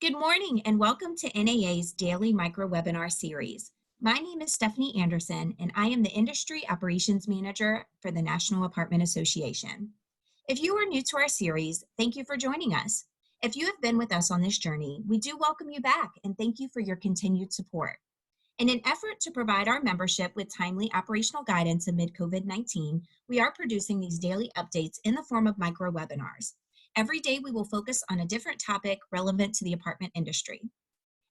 Good morning and welcome to NAA's daily micro webinar series. My name is Stephanie Anderson and I am the Industry Operations Manager for the National Apartment Association. If you are new to our series, thank you for joining us. If you have been with us on this journey, we do welcome you back and thank you for your continued support. In an effort to provide our membership with timely operational guidance amid COVID-19, we are producing these daily updates in the form of micro webinars. Every day, we will focus on a different topic relevant to the apartment industry.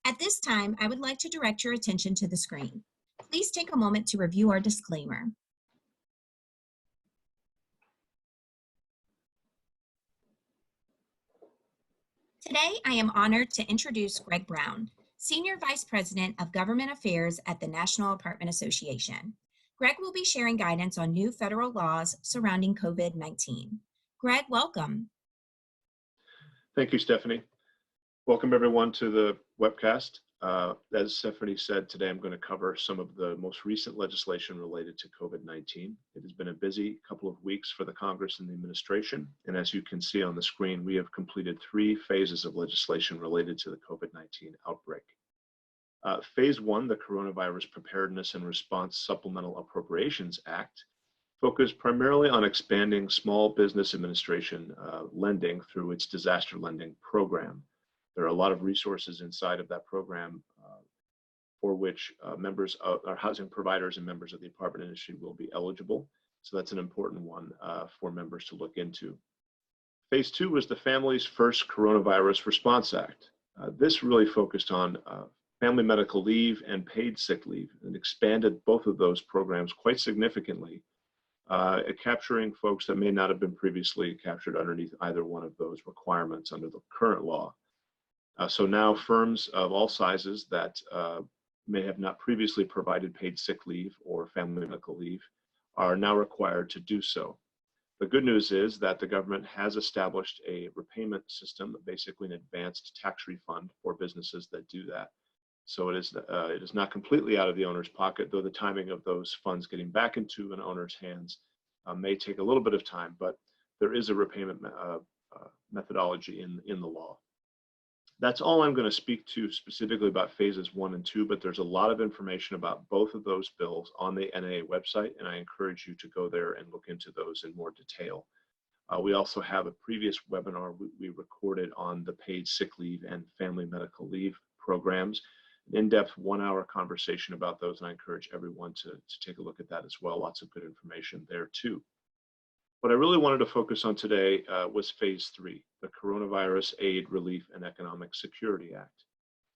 At this time, I would like to direct your attention to the screen. Please take a moment to review our disclaimer. Today, I am honored to introduce Greg Brown, Senior Vice President of Government Affairs at the National Apartment Association. Greg will be sharing guidance on new federal laws surrounding COVID-19. Greg, welcome. Thank you, Stephanie. Welcome everyone to the webcast. As Stephanie said, today I'm going to cover some of the most recent legislation related to COVID-19. It has been a busy couple of weeks for the Congress and the administration. And as you can see on the screen, we have completed 3 phases of legislation related to the COVID-19 outbreak. Phase 1, the Coronavirus Preparedness and Response Supplemental Appropriations Act, focused primarily on expanding Small Business Administration lending through its disaster lending program. There are a lot of resources inside of that program for which members of our housing providers and members of the apartment industry will be eligible. So that's an important one for members to look into. Phase 2 was the Families First Coronavirus Response Act. This really focused on family medical leave and paid sick leave and expanded both of those programs quite significantly, capturing folks that may not have been previously captured underneath either one of those requirements under the current law. So now firms of all sizes that may have not previously provided paid sick leave or family medical leave are now required to do so. The good news is that the government has established a repayment system, basically an advanced tax refund for businesses that do that. So it is not completely out of the owner's pocket, though the timing of those funds getting back into an owner's hands may take a little bit of time, but there is a repayment methodology in the law. That's all I'm going to speak to specifically about phases 1 and 2, but there's a lot of information about both of those bills on the NAA website, and I encourage you to go there and look into those in more detail. We also have a previous webinar we recorded on the paid sick leave and family medical leave programs, an in-depth 1-hour conversation about those, and I encourage everyone to take a look at that as well. Lots of good information there too. What I really wanted to focus on today was phase 3, the Coronavirus Aid, Relief, and Economic Security Act.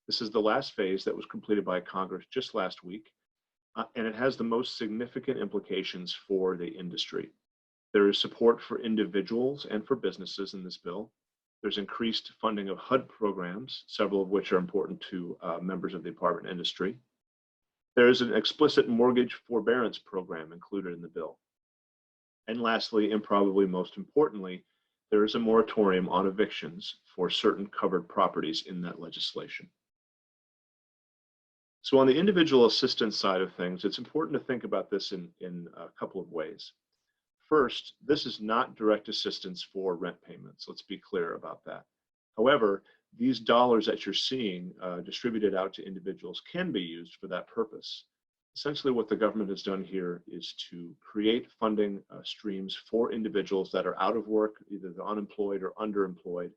This is the last phase that was completed by Congress just last week, and it has the most significant implications for the industry. There is support for individuals and for businesses in this bill. There's increased funding of HUD programs, several of which are important to members of the apartment industry. There is an explicit mortgage forbearance program included in the bill. And lastly, and probably most importantly, there is a moratorium on evictions for certain covered properties in that legislation. So on the individual assistance side of things, it's important to think about this in a couple of ways. First, this is not direct assistance for rent payments. Let's be clear about that. However, these dollars that you're seeing distributed out to individuals can be used for that purpose. Essentially, what the government has done here is to create funding streams for individuals that are out of work, either they're unemployed or underemployed,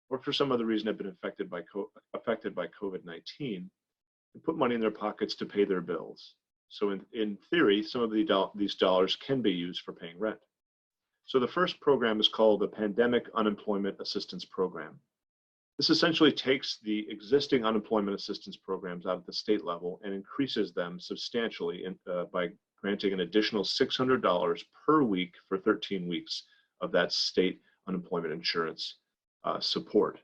or for some other reason have been affected by COVID-19, and put money in their pockets to pay their bills. So in theory, some of these dollars can be used for paying rent. So the first program is called the Pandemic Unemployment Assistance Program. This essentially takes the existing unemployment assistance programs out at the state level and increases them substantially by granting an additional $600 per week for 13 weeks of that state unemployment insurance support.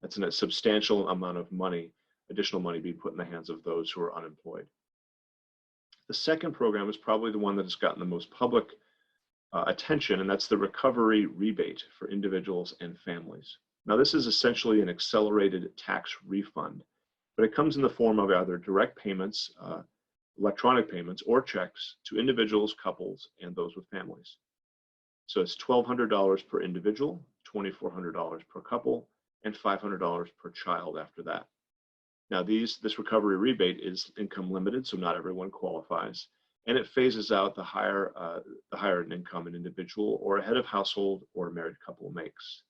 That's a substantial amount of money, additional money being put in the hands of those who are unemployed. The second program is probably the one that has gotten the most public attention, and that's the Recovery Rebate for individuals and families. Now, this is essentially an accelerated tax refund, but it comes in the form of either direct payments, electronic payments, or checks to individuals, couples, and those with families. So it's $1,200 per individual, $2,400 per couple, and $500 per child after that. Now, this recovery rebate is income limited, so not everyone qualifies, and it phases out the higher income an individual or a head of household or a married couple makes.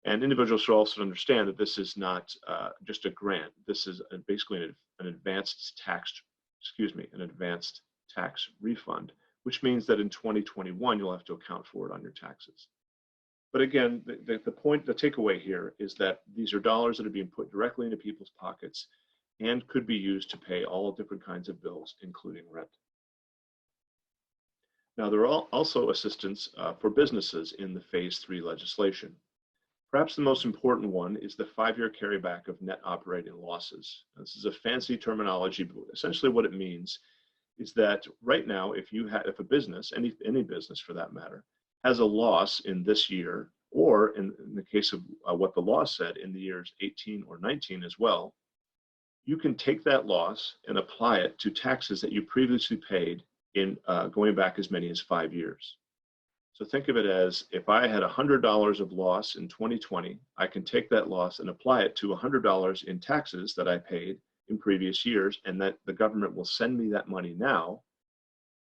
And individuals should also understand that this is not just a grant. This is basically an advanced tax refund, which means that in 2021 you'll have to account for it on your taxes. But again, the takeaway here is that these are dollars that are being put directly into people's pockets and could be used to pay all different kinds of bills, including rent. Now, there are also assistance for businesses in the Phase 3 legislation. Perhaps the most important one is the 5-year carryback of net operating losses. Now, this is a fancy terminology, but essentially what it means is that right now, if a business, any business for that matter, has a loss in this year, or in the case of what the law said in the years 18 or 19 as well, you can take that loss and apply it to taxes that you previously paid in going back as many as 5 years. So think of it as if I had $100 of loss in 2020, I can take that loss and apply it to $100 in taxes that I paid in previous years, and that the government will send me that money now,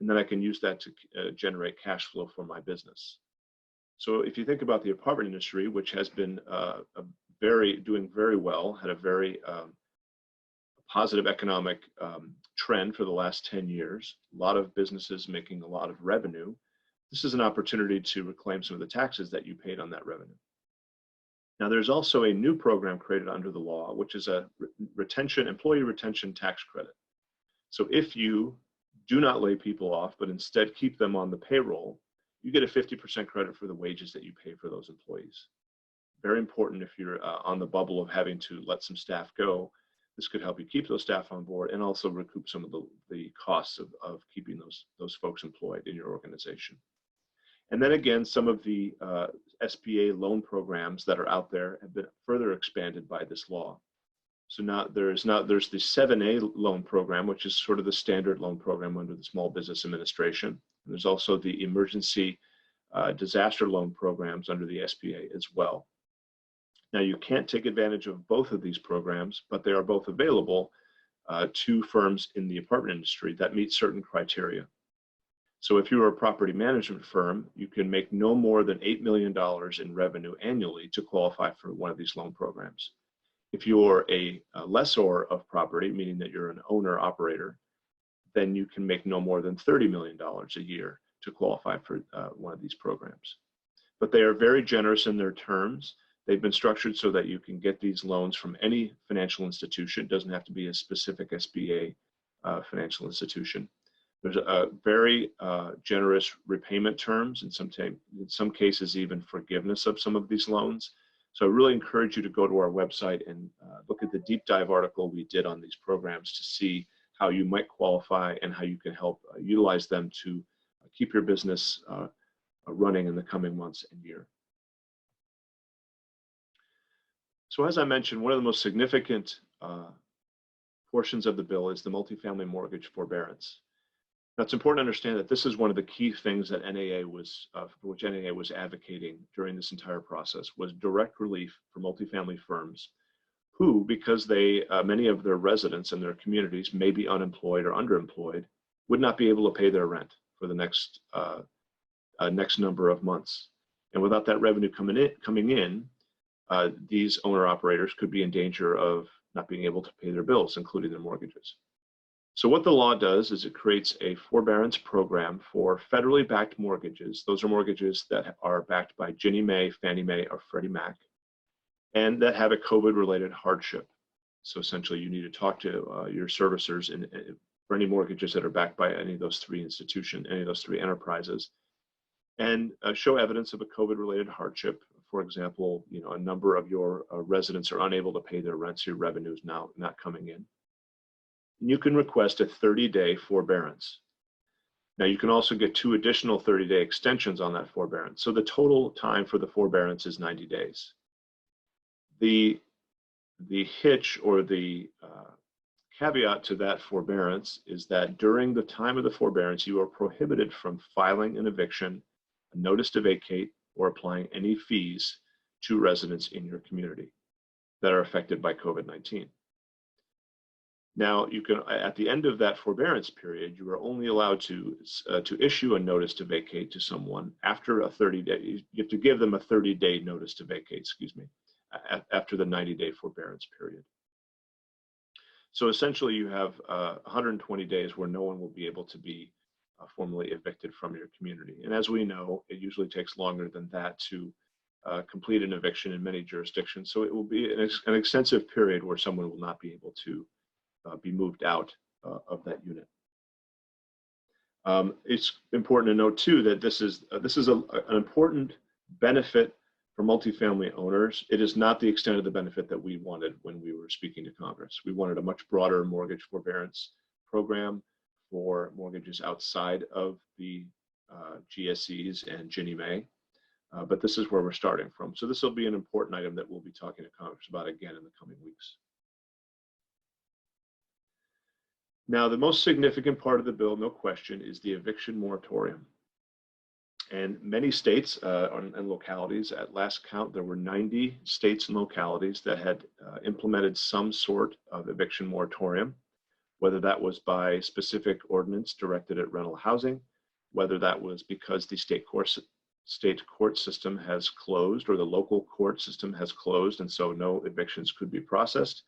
and then I can use that to generate cash flow for my business. So if you think about the apartment industry, which has been doing very well, had a very positive economic trend for the last 10 years, a lot of businesses making a lot of revenue, this is an opportunity to reclaim some of the taxes that you paid on that revenue. Now, there's also a new program created under the law, which is a employee retention tax credit. So if you do not lay people off, but instead keep them on the payroll, you get a 50% credit for the wages that you pay for those employees. Very important if you're on the bubble of having to let some staff go. This could help you keep those staff on board and also recoup some of the costs of keeping those folks employed in your organization. And then again, some of the SBA loan programs that are out there have been further expanded by this law. So now there's the 7A loan program, which is sort of the standard loan program under the Small Business Administration. And there's also the emergency disaster loan programs under the SBA as well. Now, you can't take advantage of both of these programs, but they are both available to firms in the apartment industry that meet certain criteria. So if you are a property management firm, you can make no more than $8 million in revenue annually to qualify for one of these loan programs. If you're a lessor of property, meaning that you're an owner-operator, then you can make no more than $30 million a year to qualify for one of these programs. But they are very generous in their terms. They've been structured so that you can get these loans from any financial institution. It doesn't have to be a specific SBA financial institution. There's a very generous repayment terms, in some cases even forgiveness of some of these loans. So I really encourage you to go to our website and look at the deep dive article we did on these programs to see how you might qualify and how you can help utilize them to keep your business running in the coming months and year. So as I mentioned, one of the most significant portions of the bill is the multifamily mortgage forbearance. Now, it's important to understand that this is one of the key things that for which NAA was advocating during this entire process, was direct relief for multifamily firms who, because many of their residents and their communities may be unemployed or underemployed, would not be able to pay their rent for the next number of months. And without that revenue coming in, these owner-operators could be in danger of not being able to pay their bills, including their mortgages. So what the law does is it creates a forbearance program for federally backed mortgages. Those are mortgages that are backed by Ginnie Mae, Fannie Mae, or Freddie Mac, and that have a COVID-related hardship. So essentially, you need to talk to your servicers for any mortgages that are backed by any of those three institutions, any of those three enterprises, and show evidence of a COVID-related hardship. For example, a number of your residents are unable to pay their rent, so your revenue is now not coming in. You can request a 30-day forbearance. Now, you can also get 2 additional 30-day extensions on that forbearance. So the total time for the forbearance is 90 days. The hitch or the caveat to that forbearance is that during the time of the forbearance, you are prohibited from filing an eviction, a notice to vacate, or applying any fees to residents in your community. that are affected by COVID-19. Now, you can, at the end of that forbearance period, you are only allowed to issue a notice to vacate to someone after a 30-day. You have to give them a 30-day notice to vacate, excuse me, after the 90-day forbearance period. So essentially, you have 120 days where no one will be able to be formally evicted from your community. And as we know, it usually takes longer than that to complete an eviction in many jurisdictions. So it will be an extensive period where someone will not be able to be moved out of that unit. It's important to note too that this is an important benefit for multifamily owners. It is not the extent of the benefit that we wanted when we were speaking to Congress. We wanted a much broader mortgage forbearance program for mortgages outside of the GSEs and Ginnie Mae, but this is where we're starting from. So this will be an important item that we'll be talking to Congress about again in the coming weeks. Now, the most significant part of the bill, no question, is the eviction moratorium. And many states and localities, at last count, there were 90 states and localities that had implemented some sort of eviction moratorium, whether that was by specific ordinance directed at rental housing, whether that was because the state court system has closed or the local court system has closed, and so no evictions could be processed.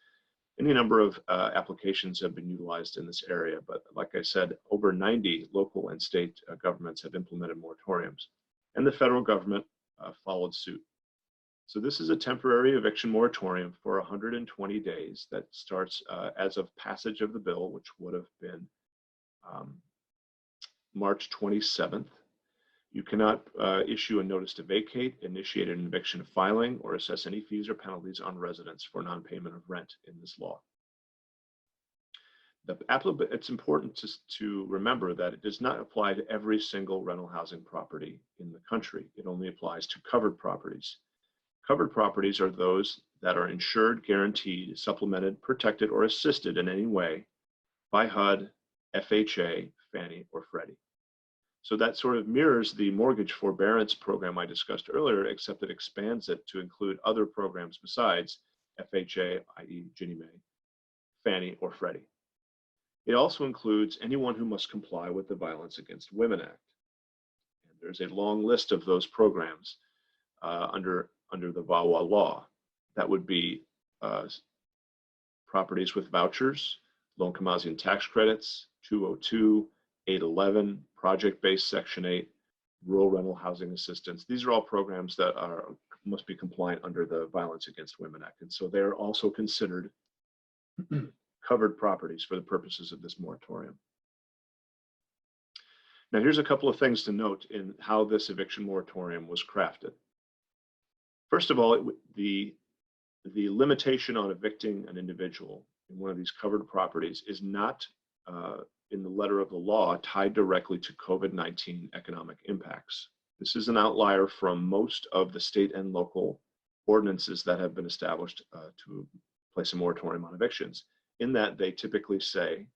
Any number of applications have been utilized in this area, but like I said, over 90 local and state governments have implemented moratoriums, and the federal government followed suit. So this is a temporary eviction moratorium for 120 days that starts as of passage of the bill, which would have been March 27th. You cannot issue a notice to vacate, initiate an eviction filing, or assess any fees or penalties on residents for non-payment of rent in this law. It's important to remember that it does not apply to every single rental housing property in the country. It only applies to covered properties. Covered properties are those that are insured, guaranteed, supplemented, protected, or assisted in any way by HUD, FHA, Fannie, or Freddie. So that sort of mirrors the mortgage forbearance program I discussed earlier, except it expands it to include other programs besides FHA, i.e. Ginnie Mae, Fannie, or Freddie. It also includes anyone who must comply with the Violence Against Women Act. And there's a long list of those programs under the VAWA law. That would be properties with vouchers, low income tax credits, 202, 811, project-based Section 8, rural rental housing assistance. These are all programs that must be compliant under the Violence Against Women Act. And so they're also considered covered properties for the purposes of this moratorium. Now, here's a couple of things to note in how this eviction moratorium was crafted. First of all, the limitation on evicting an individual in one of these covered properties is not in the letter of the law tied directly to COVID-19 economic impacts. This is an outlier from most of the state and local ordinances that have been established to place a moratorium on evictions, in that they typically say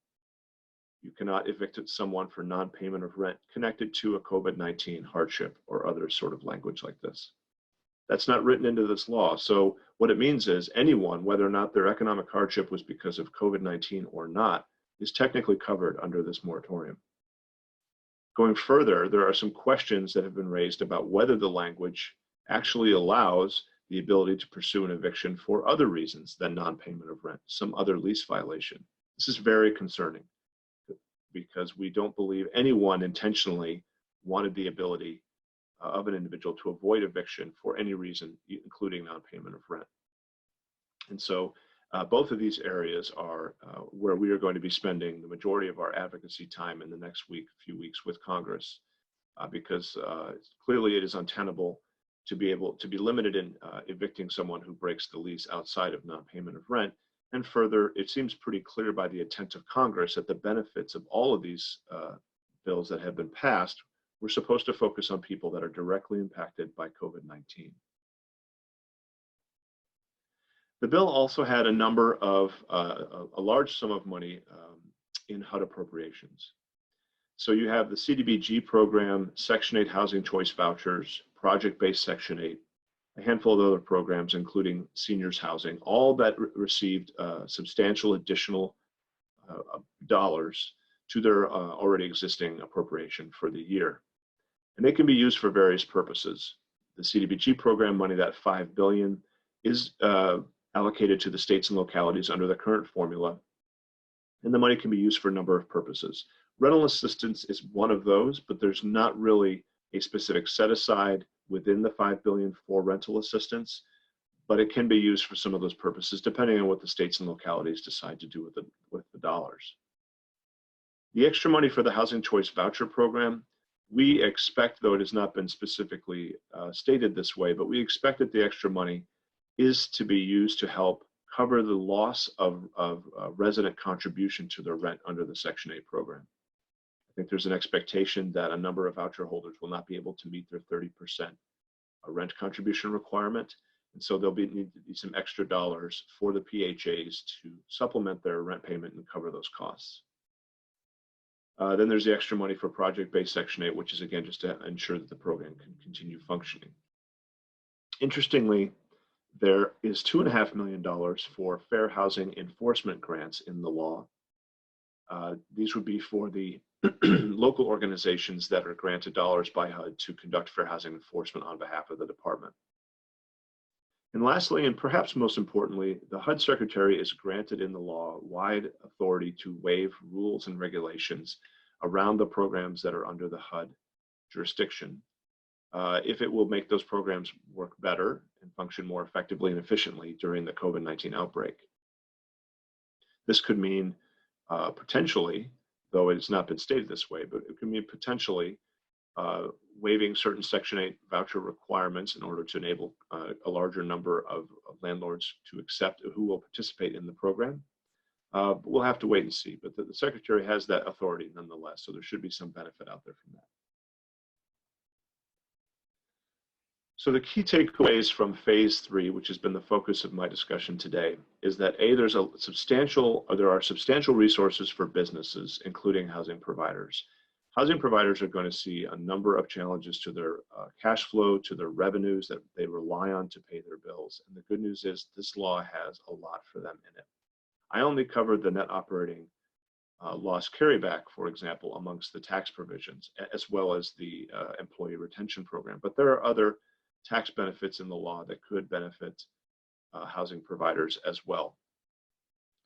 you cannot evict someone for non-payment of rent connected to a COVID-19 hardship or other sort of language like this. That's not written into this law. So what it means is anyone, whether or not their economic hardship was because of COVID-19 or not, is technically covered under this moratorium. Going further, there are some questions that have been raised about whether the language actually allows the ability to pursue an eviction for other reasons than non-payment of rent, some other lease violation. This is very concerning because we don't believe anyone intentionally wanted the ability of an individual to avoid eviction for any reason, including non-payment of rent. And so both of these areas are where we are going to be spending the majority of our advocacy time in the next few weeks with Congress, because clearly it is untenable to be able to be limited in evicting someone who breaks the lease outside of non-payment of rent. And further, it seems pretty clear by the intent of Congress that the benefits of all of these bills that have been passed were supposed to focus on people that are directly impacted by COVID-19. The bill also had a number of, a large sum of money in HUD appropriations. So you have the CDBG program, Section 8 housing choice vouchers, project-based Section 8, a handful of other programs, including seniors housing, all that received substantial additional dollars to their already existing appropriation for the year. And they can be used for various purposes. The CDBG program money, that $5 billion, is allocated to the states and localities under the current formula, and the money can be used for a number of purposes. Rental assistance is one of those, but there's not really a specific set aside within the $5 billion for rental assistance, but it can be used for some of those purposes depending on what the states and localities decide to do with the dollars. The extra money for the Housing Choice Voucher Program, we expect, though it has not been specifically stated this way, but we expect that the extra money is to be used to help cover the loss of resident contribution to their rent under the Section 8 program. I think there's an expectation that a number of voucher holders will not be able to meet their 30% rent contribution requirement. And so there'll need to be some extra dollars for the PHAs to supplement their rent payment and cover those costs. Then there's the extra money for project-based Section 8, which is, again, just to ensure that the program can continue functioning. Interestingly, there is $2.5 million for fair housing enforcement grants in the law. These would be for the local organizations that are granted dollars by HUD to conduct fair housing enforcement on behalf of the department. And lastly, and perhaps most importantly, the HUD Secretary is granted in the law wide authority to waive rules and regulations around the programs that are under the HUD jurisdiction, if it will make those programs work better and function more effectively and efficiently during the COVID-19 outbreak. This could mean potentially, though it's not been stated this way, but it could mean potentially waiving certain Section 8 voucher requirements in order to enable a larger number of landlords to accept who will participate in the program. But we'll have to wait and see, but the Secretary has that authority nonetheless, so there should be some benefit out there from that. So the key takeaways from phase 3, which has been the focus of my discussion today, is that there are substantial resources for businesses, including housing providers. Housing providers are going to see a number of challenges to their cash flow, to their revenues that they rely on to pay their bills. And the good news is this law has a lot for them in it. I only covered the net operating loss carryback, for example, amongst the tax provisions, as well as the employee retention program. But there are other tax benefits in the law that could benefit housing providers as well.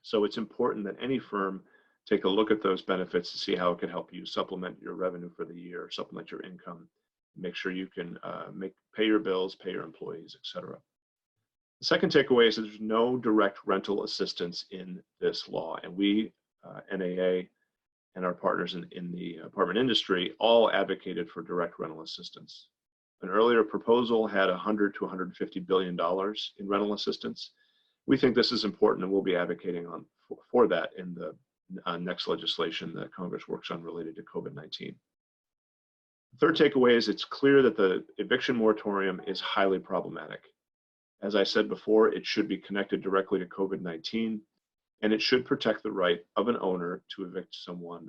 So it's important that any firm take a look at those benefits to see how it can help you supplement your revenue for the year, supplement your income, make sure you can pay your bills, pay your employees, etc. The second takeaway is that there's no direct rental assistance in this law, and we, NAA, and our partners in the apartment industry all advocated for direct rental assistance. An earlier proposal had $100 to $150 billion in rental assistance. We think this is important, and we'll be advocating for that in the next legislation that Congress works on related to COVID-19. The third takeaway is it's clear that the eviction moratorium is highly problematic. As I said before, it should be connected directly to COVID-19, and it should protect the right of an owner to evict someone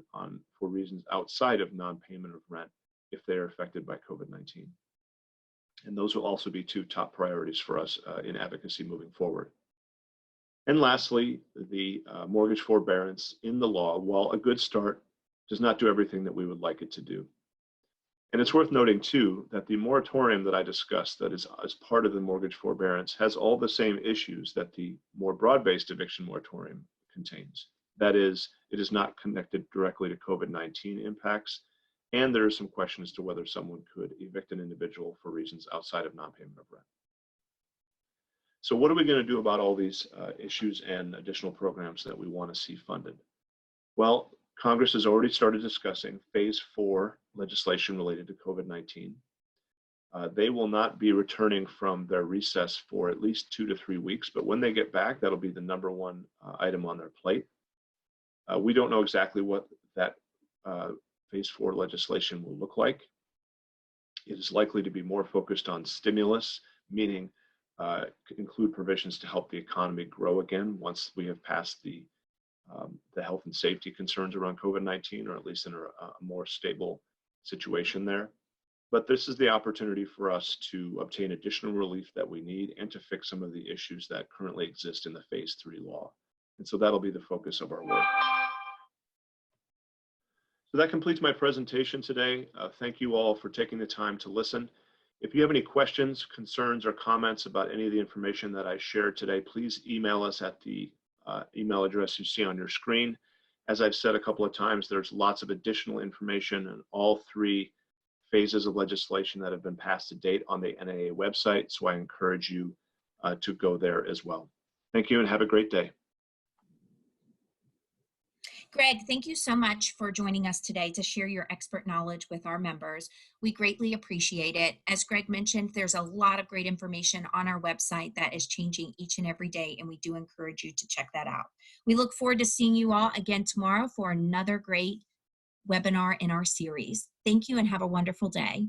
for reasons outside of non-payment of rent if they are affected by COVID-19. And those will also be two top priorities for us in advocacy moving forward. And lastly, the mortgage forbearance in the law, while a good start, does not do everything that we would like it to do. And it's worth noting, too, that the moratorium that I discussed, that is as part of the mortgage forbearance, has all the same issues that the more broad-based eviction moratorium contains. That is, it is not connected directly to COVID-19 impacts, and there are some questions as to whether someone could evict an individual for reasons outside of non-payment of rent. So what are we going to do about all these issues and additional programs that we want to see funded? Well, Congress has already started discussing phase 4 legislation related to COVID-19. They will not be returning from their recess for at least 2 to 3 weeks, but when they get back, that'll be the number one item on their plate. We don't know exactly what that phase 4 legislation will look like. It is likely to be more focused on stimulus, meaning include provisions to help the economy grow again once we have passed the health and safety concerns around COVID-19, or at least in a more stable situation there. but this is the opportunity for us to obtain additional relief that we need and to fix some of the issues that currently exist in the Phase 3 law. And so that'll be the focus of our work. So that completes my presentation today. Thank you all for taking the time to listen. If you have any questions, concerns, or comments about any of the information that I shared today, please email us at the email address you see on your screen. As I've said a couple of times, there's lots of additional information on all three phases of legislation that have been passed to date on the NAA website, so I encourage you to go there as well. Thank you and have a great day. Greg, thank you so much for joining us today to share your expert knowledge with our members. We greatly appreciate it. As Greg mentioned, there's a lot of great information on our website that is changing each and every day, and we do encourage you to check that out. We look forward to seeing you all again tomorrow for another great webinar in our series. Thank you and have a wonderful day.